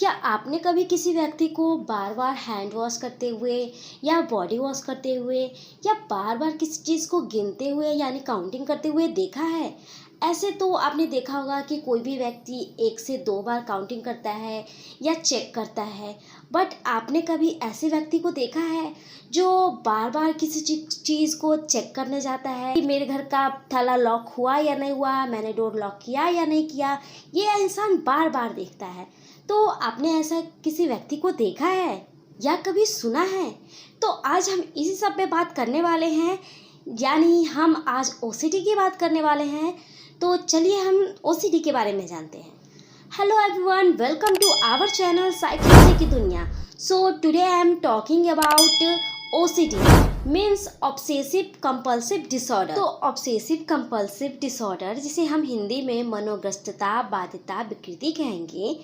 क्या आपने कभी किसी व्यक्ति को बार बार हैंड वॉश करते हुए या बॉडी वॉश करते हुए या बार बार किसी चीज़ को गिनते हुए यानी काउंटिंग करते हुए देखा है? ऐसे तो आपने देखा होगा कि कोई भी व्यक्ति 1 से 2 बार काउंटिंग करता है या चेक करता है। बट आपने कभी ऐसे व्यक्ति को देखा है जो बार बार किसी चीज़ को चेक करने जाता है कि मेरे घर का ताला लॉक हुआ या नहीं हुआ, मैंने डोर लॉक किया या नहीं किया? ये इंसान बार बार देखता है। तो आपने ऐसा किसी व्यक्ति को देखा है या कभी सुना है? तो आज हम इसी सब पे बात करने वाले हैं, यानी हम आज ओसीडी की बात करने वाले हैं। तो चलिए हम ओसीडी के बारे में जानते हैं। Hello everyone, welcome to our channel psychology की दुनिया। So today I am talking about OCD means obsessive compulsive disorder. तो ऑब्सेसिव कंपल्सिव डिसऑर्डर, जिसे हम हिंदी में मनोग्रस्तता बाध्यता विकृति कहेंगे,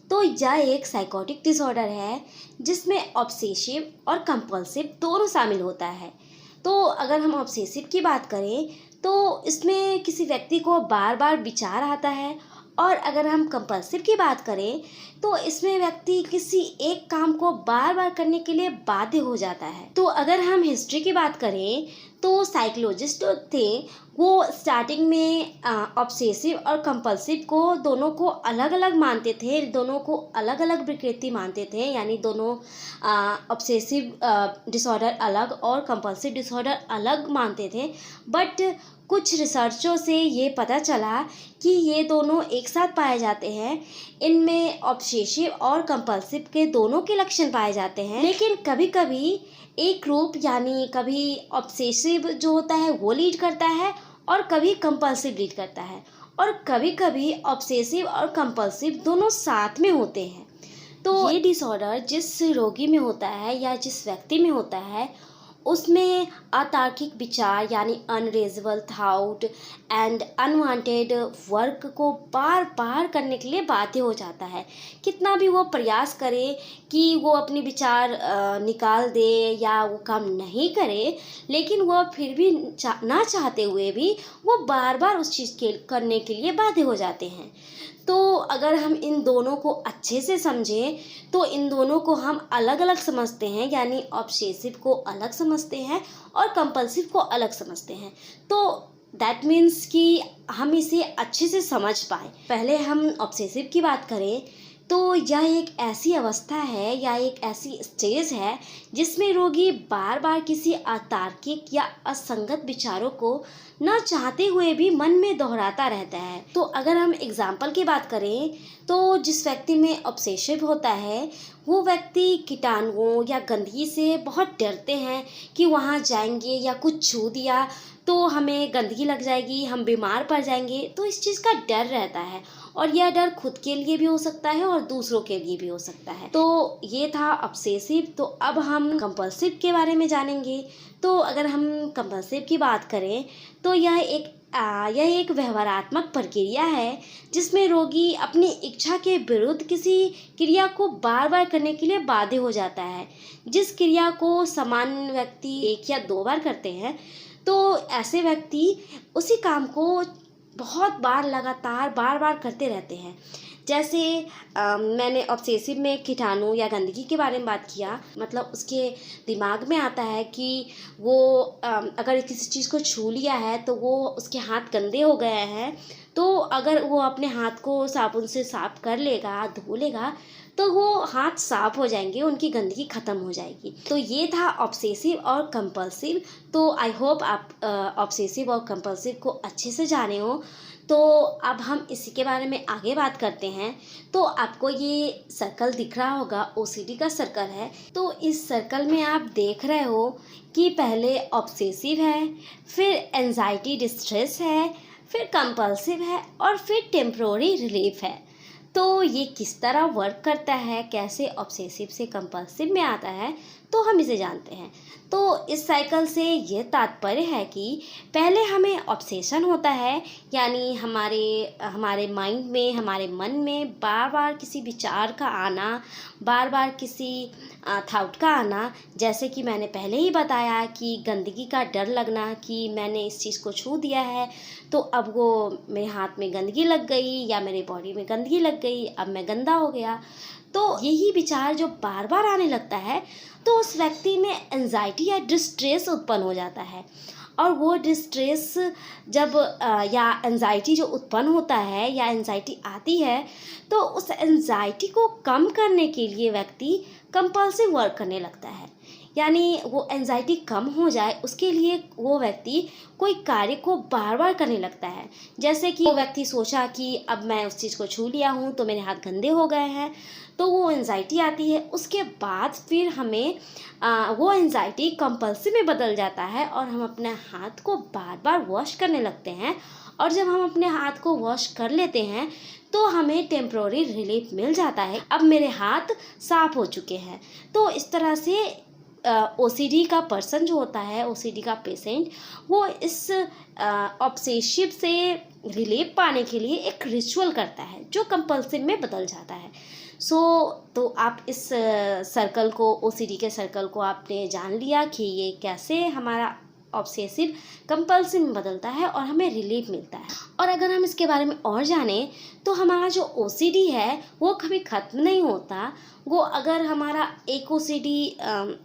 तो यह एक साइकोटिक डिसऑर्डर है जिसमें ऑब्सेसिव और कंपल्सिव दोनों शामिल होता है। तो अगर हम ऑब्सेसिव की बात करें तो इसमें किसी व्यक्ति को बार बार विचार आता है, और अगर हम कंपल्सिव की बात करें तो इसमें व्यक्ति किसी एक काम को बार बार करने के लिए बाध्य हो जाता है। तो अगर हम हिस्ट्री की बात करें तो साइकोलॉजिस्ट थे, वो स्टार्टिंग में ऑब्सेसिव और कंपल्सिव को दोनों को अलग अलग मानते थे, दोनों को अलग अलग विकृति मानते थे, यानी दोनों ऑब्सेसिव डिसऑर्डर अलग और कंपल्सिव डिसऑर्डर अलग मानते थे। बट कुछ रिसर्चों से ये पता चला कि ये दोनों एक साथ पाए जाते हैं। इनमें ऑब्सेसिव और कंपल्सिव के दोनों के लक्षण पाए जाते हैं, लेकिन कभी कभी एक ग्रुप यानी कभी ऑब्सेसिव जो होता है वो लीड करता है और कभी कंपल्सिव लीड करता है, और कभी कभी ऑब्सेसिव और कंपल्सिव दोनों साथ में होते हैं। तो ये डिसऑर्डर जिस रोगी में होता है या जिस व्यक्ति में होता है उसमें अतार्किक विचार यानी unreasonable thought and unwanted work को बार बार करने के लिए बाध्य हो जाता है। कितना भी वो प्रयास करे कि वो अपने विचार निकाल दे या वो काम नहीं करे, लेकिन वो फिर भी ना चाहते हुए भी वो बार बार उस चीज़ के करने के लिए बाध्य हो जाते हैं। तो अगर हम इन दोनों को अच्छे से समझें तो इन दोनों को हम अलग अलग समझते हैं, यानी ऑब्सेसिव को अलग समझते हैं और कंपल्सिव को अलग समझते हैं। तो दैट मीन्स कि हम इसे अच्छे से समझ पाए। पहले हम ऑब्सेसिव की बात करें तो यह एक ऐसी अवस्था है या एक ऐसी स्टेज है जिसमें रोगी बार बार किसी अतार्किक या असंगत विचारों को न चाहते हुए भी मन में दोहराता रहता है। तो अगर हम एग्जाम्पल की बात करें तो जिस व्यक्ति में ऑब्सेसिव होता है वो व्यक्ति कीटाणुओं या गंदगी से बहुत डरते हैं कि वहाँ जाएंगे या कुछ छू दिया तो हमें गंदगी लग जाएगी, हम बीमार पड़ जाएंगे। तो इस चीज़ का डर रहता है, और यह डर खुद के लिए भी हो सकता है और दूसरों के लिए भी हो सकता है। तो ये था ऑब्सेसिव। तो अब हम कंपल्सिव के बारे में जानेंगे। तो अगर हम कंपल्सिव की बात करें तो यह एक व्यवहारात्मक प्रक्रिया है जिसमें रोगी अपनी इच्छा के विरुद्ध किसी क्रिया को बार बार करने के लिए बाध्य हो जाता है। जिस क्रिया को सामान्य व्यक्ति 1 या 2 बार करते हैं, तो ऐसे व्यक्ति उसी काम को बहुत बार लगातार बार बार करते रहते हैं। जैसे मैंने ऑब्सेसिव में कीटाणु या गंदगी के बारे में बात किया, मतलब उसके दिमाग में आता है कि वो अगर किसी चीज़ को छू लिया है तो वो उसके हाथ गंदे हो गए हैं, तो अगर वो अपने हाथ को साबुन से साफ कर लेगा, धो लेगा, तो वो हाथ साफ हो जाएंगे, उनकी गंदगी ख़त्म हो जाएगी। तो ये था ऑब्सेसिव और कंपल्सिव। तो आई होप आप ऑब्सेसिव और कंपल्सिव को अच्छे से जाने हो। तो अब हम इसी के बारे में आगे बात करते हैं। तो आपको ये सर्कल दिख रहा होगा, ओसीडी का सर्कल है। तो इस सर्कल में आप देख रहे हो कि पहले ऑब्सेसिव है, फिर एंजाइटी डिस्ट्रेस है, फिर कंपल्सिव है और फिर टेम्पररी रिलीफ है। तो ये किस तरह वर्क करता है, कैसे ऑब्सेसिव से कंपल्सिव में आता है, तो हम इसे जानते हैं। तो इस साइकिल से ये तात्पर्य है कि पहले हमें ऑब्सेशन होता है, यानी हमारे माइंड में, हमारे मन में बार बार किसी विचार का आना, बार बार किसी थॉट का आना। जैसे कि मैंने पहले ही बताया कि गंदगी का डर लगना कि मैंने इस चीज़ को छू दिया है तो अब वो मेरे हाथ में गंदगी लग गई या मेरे बॉडी में गंदगी लग गई, अब मैं गंदा हो गया। तो यही विचार जो बार बार आने लगता है तो उस व्यक्ति में एंजाइटी या डिस्ट्रेस उत्पन्न हो जाता है। और वो डिस्ट्रेस जब या एंजाइटी जो उत्पन्न होता है या एंजाइटी आती है तो उस एंजाइटी को कम करने के लिए व्यक्ति कंपल्सिव वर्क करने लगता है। यानी वो एंजाइटी कम हो जाए उसके लिए वो व्यक्ति कोई कार्य को बार बार करने लगता है। जैसे कि वो व्यक्ति सोचा कि अब मैं उस चीज़ को छू लिया हूँ तो मेरे हाथ गंदे हो गए हैं, तो वो एंजाइटी आती है। उसके बाद फिर हमें वो एंजाइटी कंपल्सिव में बदल जाता है और हम अपने हाथ को बार बार वॉश करने लगते हैं। और जब हम अपने हाथ को वॉश कर लेते हैं तो हमें टेम्प्रोरी रिलीफ मिल जाता है, अब मेरे हाथ साफ हो चुके हैं। तो इस तरह से ओसीडी का पर्सन जो होता है, ओसीडी का पेशेंट, वो इस ऑब्सेसिव से रिलीफ पाने के लिए एक रिचुअल करता है जो कंपल्सिव में बदल जाता है। तो आप इस सर्कल को, ओसीडी के सर्कल को आपने जान लिया कि ये कैसे हमारा ऑब्सेसिव कंपल्सिव में बदलता है और हमें रिलीफ मिलता है। और अगर हम इसके बारे में और जानें तो हमारा जो ओसीडी है वो कभी ख़त्म नहीं होता। वो अगर हमारा एक ओसीडी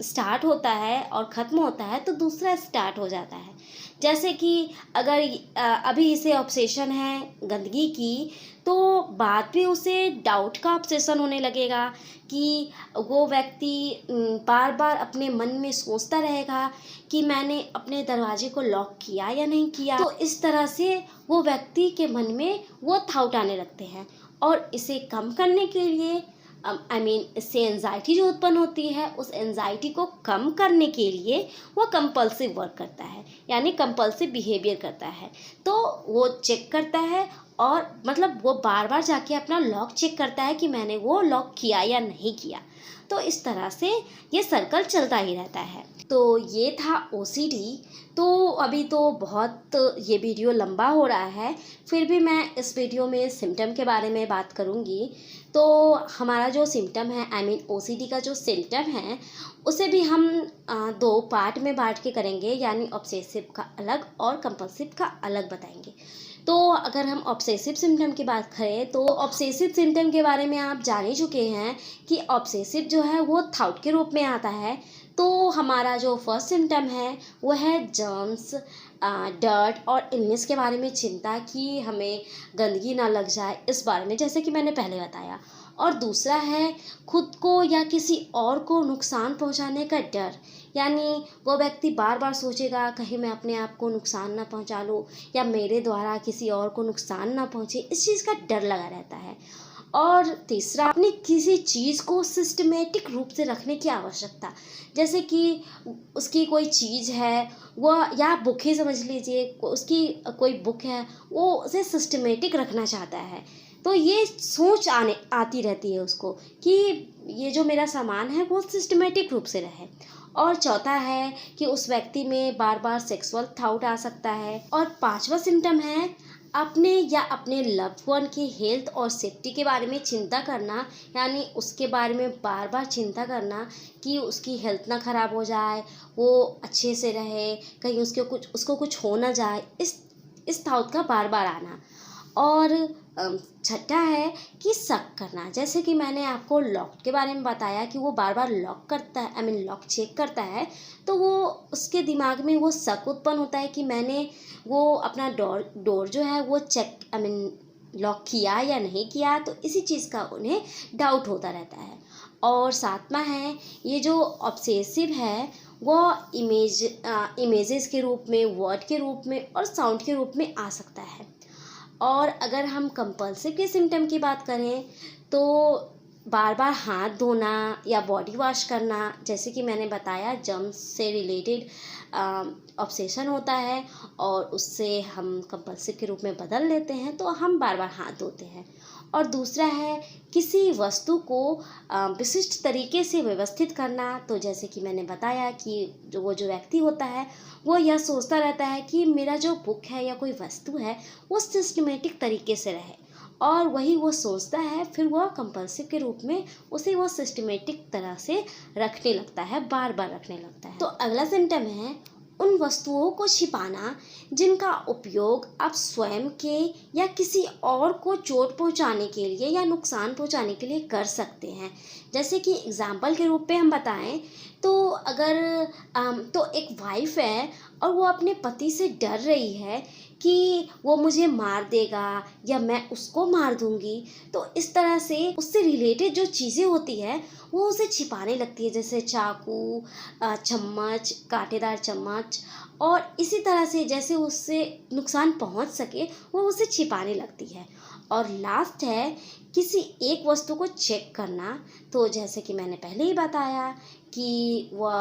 स्टार्ट होता है और ख़त्म होता है तो दूसरा स्टार्ट हो जाता है। जैसे कि अगर अभी इसे ऑब्सेशन है गंदगी की, तो बाद में उसे डाउट का ऑब्सेशन होने लगेगा कि वो व्यक्ति बार बार अपने मन में सोचता रहेगा कि मैंने अपने दरवाजे को लॉक किया या नहीं किया। तो इस तरह से वो व्यक्ति के मन में वो थाउट आने लगते हैं। और इसे कम करने के लिए इससे एंजाइटी जो उत्पन्न होती है, उस एंजाइटी को कम करने के लिए वो कंपल्सिव वर्क करता है, यानी कंपल्सिव बिहेवियर करता है। तो वो चेक करता है और मतलब वो बार बार जाके अपना लॉक चेक करता है कि मैंने वो लॉक किया या नहीं किया। तो इस तरह से ये सर्कल चलता ही रहता है। तो ये था ओसीडी। तो अभी तो बहुत ये वीडियो लंबा हो रहा है, फिर भी मैं इस वीडियो में सिम्टम के बारे में बात करूँगी। तो हमारा जो सिम्टम है, ओसीडी का जो सिम्टम है, उसे भी हम 2 पार्ट में बांट के करेंगे, यानी ऑब्सेसिव का अलग और कंपल्सिव का अलग बताएंगे। तो अगर हम ऑब्सेसिव सिम्टम की बात करें तो ऑब्सेसिव सिम्टम के बारे में आप जान ही चुके हैं कि ऑब्सेसिव जो है वो थाउट के रूप में आता है। तो हमारा जो फर्स्ट सिम्टम है वो है जर्म्स, डर्ट और इलनेस के बारे में चिंता कि हमें गंदगी ना लग जाए, इस बारे में, जैसे कि मैंने पहले बताया। और दूसरा है खुद को या किसी और को नुकसान पहुंचाने का डर, यानी वो व्यक्ति बार बार सोचेगा कहीं मैं अपने आप को नुकसान ना पहुंचा लूँ या मेरे द्वारा किसी और को नुकसान ना पहुंचे, इस चीज़ का डर लगा रहता है। और तीसरा, अपनी किसी चीज़ को सिस्टमेटिक रूप से रखने की आवश्यकता, जैसे कि उसकी कोई चीज़ है, वह या बुक ही समझ लीजिए, उसकी कोई बुक है, वो उसे सिस्टमेटिक रखना चाहता है। तो ये सोच आती रहती है उसको कि ये जो मेरा सामान है वो सिस्टमेटिक रूप से रहे। और चौथा है कि उस व्यक्ति में बार बार सेक्सुअल थाउट आ सकता है। और 5वां सिम्टम है अपने या अपने लव्ड वन की हेल्थ और सेफ्टी के बारे में चिंता करना, यानी उसके बारे में बार बार चिंता करना कि उसकी हेल्थ ना ख़राब हो जाए, वो अच्छे से रहे, कहीं उसको कुछ हो ना जाए, इस थाउट का बार बार आना। और छठा है कि शक करना, जैसे कि मैंने आपको लॉक के बारे में बताया कि वो बार बार लॉक करता है, लॉक चेक करता है, तो वो उसके दिमाग में वो शक उत्पन्न होता है कि मैंने वो अपना डोर जो है वो लॉक किया या नहीं किया। तो इसी चीज़ का उन्हें डाउट होता रहता है। और 7वां है, ये जो ऑब्सेसिव है वो इमेजेस के रूप में, वर्ड के रूप में और साउंड के रूप में आ सकता है। और अगर हम कंपल्सिव के सिम्टम की बात करें तो बार बार हाथ धोना या बॉडी वॉश करना, जैसे कि मैंने बताया जर्म्स से रिलेटेड ऑब्सेशन होता है और उससे हम कंपल्सिव के रूप में बदल लेते हैं, तो हम बार बार हाथ धोते हैं। और दूसरा है किसी वस्तु को विशिष्ट तरीके से व्यवस्थित करना, तो जैसे कि मैंने बताया कि जो व्यक्ति होता है वो यह सोचता रहता है कि मेरा जो बुक है या कोई वस्तु है वो सिस्टमेटिक तरीके से रहे, और वही वो सोचता है, फिर वह कंपल्सिव के रूप में उसे वो सिस्टमेटिक तरह से रखने लगता है, बार बार रखने लगता है। तो अगला सिम्टम है उन वस्तुओं को छिपाना जिनका उपयोग आप स्वयं के या किसी और को चोट पहुंचाने के लिए या नुकसान पहुंचाने के लिए कर सकते हैं। जैसे कि एग्जाम्पल के रूप में हम बताएं तो अगर तो एक वाइफ है और वो अपने पति से डर रही है कि वो मुझे मार देगा या मैं उसको मार दूंगी, तो इस तरह से उससे रिलेटेड जो चीज़ें होती है वो उसे छिपाने लगती है, जैसे चाकू, चम्मच, कांटेदार चम्मच, और इसी तरह से जैसे उससे नुकसान पहुंच सके वो उसे छिपाने लगती है। और लास्ट है किसी एक वस्तु को चेक करना। तो जैसे कि मैंने पहले ही बताया कि वह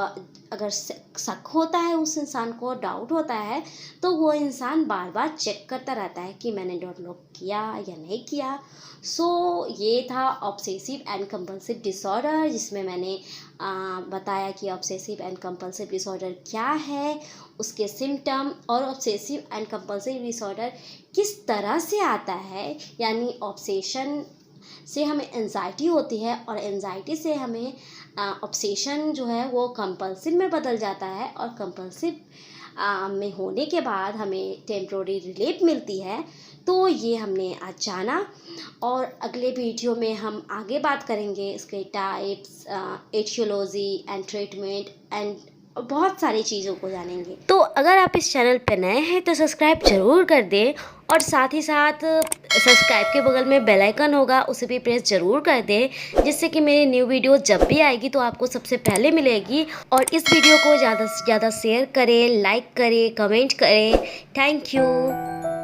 अगर शक होता है, उस इंसान को डाउट होता है, तो वो इंसान बार बार चेक करता रहता है कि मैंने डोर लॉक किया या नहीं किया। ये था ऑब्सेसिव एंड कंपल्सिव डिसऑर्डर, जिसमें मैंने बताया कि ऑब्सेसिव एंड कंपल्सिव डिसऑर्डर क्या है, उसके सिम्टम, और ऑब्सेसिव एंड कंपल्सिव डिसऑर्डर किस तरह से आता है। यानी ऑब्सेशन से हमें एंजाइटी होती है और एंजाइटी से हमें ऑब्सेशन जो है वो कंपल्सिव में बदल जाता है, और कंपल्सिव में होने के बाद हमें टेम्पररी रिलीफ मिलती है। तो ये हमने आज जाना, और अगले वीडियो में हम आगे बात करेंगे इसके types, etiology and treatment and बहुत सारी चीज़ों को जानेंगे। तो अगर आप इस चैनल पर नए हैं तो सब्सक्राइब ज़रूर कर दें, और साथ ही साथ सब्सक्राइब के बगल में बेल आइकन होगा, उसे भी प्रेस ज़रूर कर दें, जिससे कि मेरी न्यू वीडियो जब भी आएगी तो आपको सबसे पहले मिलेगी। और इस वीडियो को ज़्यादा से ज़्यादा शेयर करें, लाइक करें, कमेंट करें। Thank you.